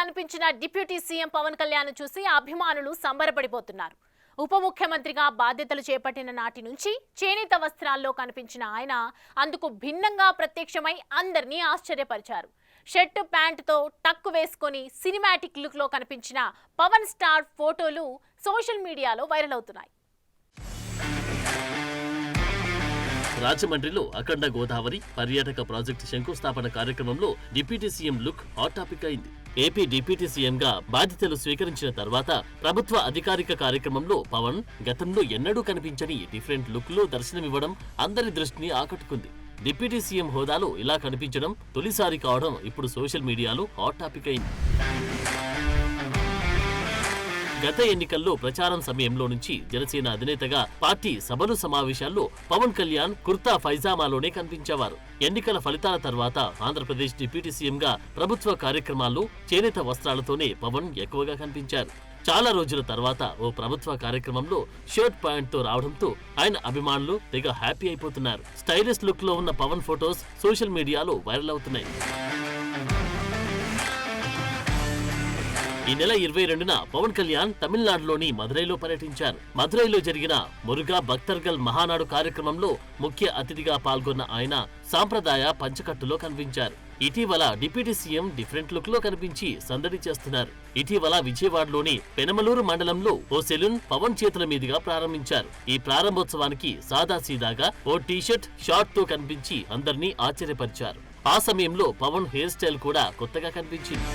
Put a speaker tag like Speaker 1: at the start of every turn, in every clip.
Speaker 1: కనిపించిన deputy CM Pawan Kalyan చూసి అభిమానులు సంబరపడిపోతున్నారు. ఉప ముఖ్యమంత్రిగా బాధ్యతలు చేపట్టిన నాటి నుంచి చేనేత వస్త్రాల్లో కనిపించిన ఆయన అందుకు భిన్నంగా ప్రత్యక్షమై అందరినీ ఆశ్చర్యపరిచారు. షర్ట్ ప్యాంటుతో టక్కు వేసుకొని సినిమాటిక్ లుక్ లో కనిపించిన పవన్ స్టార్ ఫోటోలు సోషల్ మీడియాలో వైరల్ అవుతున్నాయి.
Speaker 2: రాజమండ్రిలో అఖండ గోదావరి పర్యాటక ప్రాజెక్టు శంకుస్థాపన కార్యక్రమంలో deputy CM look hot topic అయింది. ఏపీ డిప్యూటీ సీఎంగా బాధ్యతలు స్వీకరించిన తర్వాత ప్రభుత్వ అధికారిక కార్యక్రమంలో పవన్ గతంలో ఎన్నడూ కనిపించని డిఫరెంట్ లుక్ లో దర్శనమివ్వడం అందరి దృష్టిని ఆకట్టుకుంది. డిప్యూటీ సీఎం హోదాలో ఇలా కనిపించడం తొలిసారి కావడం ఇప్పుడు సోషల్ మీడియాలో హాట్ టాపిక్ అయింది. గత ఎన్నికల్లో ప్రచారం సమయంలో నుంచి జనసేన అధినేతగా పార్టీ సభలు సమావేశాల్లో పవన్ కళ్యాణ్ కుర్తా ఫైజామాలోనే కనిపించేవారు. ఎన్నికల ఫలితాల తర్వాత ఆంధ్రప్రదేశ్ డిప్యూటీ సీఎంగా ప్రభుత్వ కార్యక్రమాల్లో చేనేత వస్త్రాలతోనే పవన్ ఎక్కువగా కనిపించారు. చాలా రోజుల తర్వాత ఓ ప్రభుత్వ కార్యక్రమంలో షర్ట్ ప్యాంట్ తో రావడంతో ఆయన అభిమానులు తెగ హ్యాపీ అయిపోతున్నారు. స్టైలిష్ లుక్ లో ఉన్న పవన్ ఫొటోస్ సోషల్ మీడియాలో వైరల్ అవుతున్నాయి. ఈ నెల 22న పవన్ కళ్యాణ్ తమిళనాడులోని మదురైలో పర్యటించారు. మదురైలో జరిగిన మురుగా భక్తర్గల్ మహానాడు కార్యక్రమంలో ముఖ్య అతిథిగా పాల్గొన్న ఆయన సాంప్రదాయ పంచకట్టులో కనిపించారు. ఇటీవల డిప్యూటీ సీఎం డిఫరెంట్ లుక్ లో కనిపించి సందడి చేస్తున్నారు. ఇటీవల విజయవాడలోని పెనమలూరు మండలంలో ఓ సెలూన్ పవన్ చేతుల మీదుగా ప్రారంభించారు. ఈ ప్రారంభోత్సవానికి సాదాసీదాగా ఓ టీషర్ట్ షార్ట్ తో కనిపించి అందరినీ ఆశ్చర్యపరిచారు. ఆ సమయంలో పవన్ హెయిర్ స్టైల్ కూడా కొత్తగా కనిపించింది.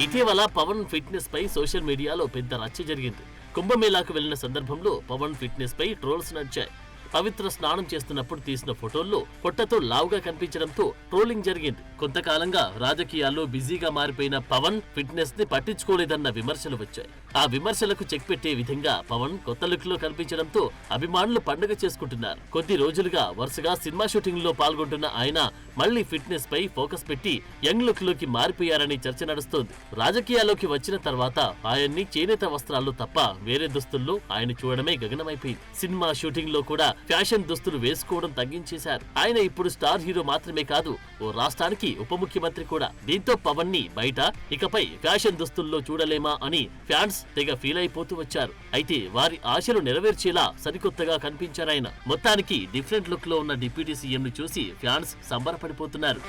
Speaker 2: ఇటీవల పవన్ ఫిట్నెస్ పై సోషల్ మీడియాలో పెద్ద రచ్చ జరిగింది. కుంభమేళాకు వెళ్లిన సందర్భంలో పవన్ ఫిట్నెస్ పై ట్రోల్స్ నడిచాయి. పవిత్ర స్నానం చేస్తున్నప్పుడు తీసిన ఫోటోల్లో పొట్టతో లావుగా కనిపించడంతో ట్రోలింగ్ జరిగింది. కొంతకాలంగా రాజకీయాల్లో బిజీగా మారిపోయిన పవన్ ఫిట్నెస్ ని పట్టించుకోలేదన్న విమర్శలు వచ్చాయి. ఆ విమర్శలకు చెక్ పెట్టే విధంగా పవన్ కొత్త లుక్ లో కనిపించడంతో అభిమానులు పండుగ చేసుకుంటున్నారు. కొద్ది రోజులుగా వరుసగా సినిమా షూటింగ్ లో పాల్గొంటున్న ఆయన మళ్లీ ఫిట్నెస్ పై ఫోకస్ పెట్టి యంగ్ లుక్ లోకి మారిపోయారని చర్చ నడుస్తోంది. రాజకీయాల్లోకి వచ్చిన తర్వాత ఆయన్ని చేనేత వస్త్రాల్లో తప్ప వేరే దుస్తుల్లో ఆయన చూడడమే గగనమైపోయింది. సినిమా షూటింగ్ లో కూడా ఫ్యాషన్ దుస్తులు వేసుకోవడం తగ్గించేశారు. ఆయన ఇప్పుడు స్టార్ హీరో మాత్రమే కాదు, ఓ రాష్ట్రానికి ఉప ముఖ్యమంత్రి కూడా. దీంతో పవన్ ని బయట ఇకపై ఫ్యాషన్ దుస్తుల్లో చూడలేమా అని ఫ్యాన్స్ తెగ ఫీల్ అయిపోతూ వచ్చారు. అయితే వారి ఆశలు నెరవేర్చేలా సరికొత్తగా కనిపించారాయన. మొత్తానికి డిఫరెంట్ లుక్ లో ఉన్న డిప్యూటీ సీఎం ను చూసి ఫ్యాన్స్ సంబరపడిపోతున్నారు.